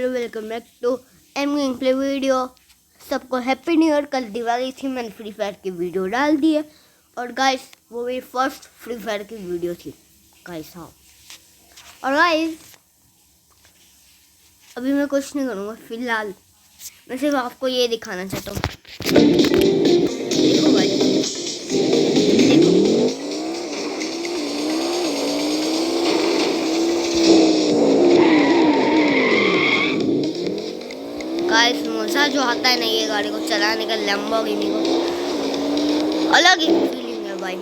Hello welcome back to M game play video. सबको happy new year. कल दिवाली थी, मैंने फ्री फायर की वीडियो डाल दी है और गाइस वो मेरी फर्स्ट फ्री फायर की वीडियो थी गाइस। हाँ, और गाइस अभी मैं कुछ नहीं करूँगा फिलहाल, मैं सिर्फ आपको ये दिखाना चाहता हूँ। देखो गाइस, गाइस मज़ा जो आता है ना ये गाड़ी को चलाने का, लैम्बोर्गिनी को, अलग ही फीलिंग है भाई।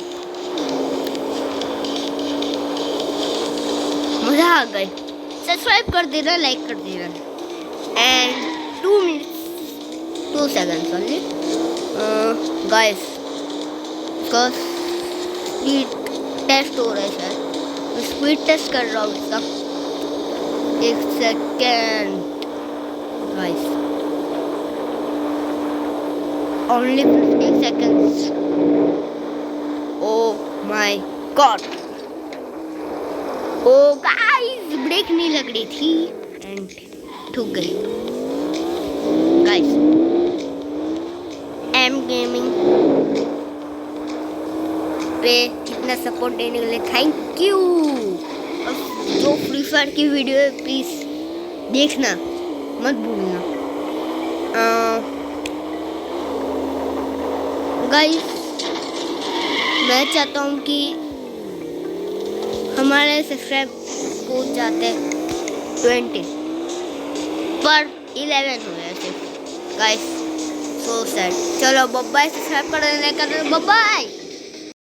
मज़ा आ गई। सब्सक्राइब कर देना, लाइक कर देना and 2 minutes 2 seconds only guys. इसका स्पीड टेस्ट हो रहा है शायद, मैं स्पीड टेस्ट कर रहा हूँ इसका। 1 second guys, only 50 seconds. Oh my god. Oh guys, break नहीं लग रही थी एंड ठुक गई गाइस। एम गेमिंग पे इतना सपोर्ट देने के लिए थैंक यू। जो फ्री फायर की वीडियो है प्लीज देखना मत भूलना गाइस। मैं चाहता हूँ कि हमारे सब्सक्राइब पहुँच जाते 20 पर 11 हो गए सिर्फ गाइस। So sad. चलो बाय, सब्सक्राइब कर देना, बाय।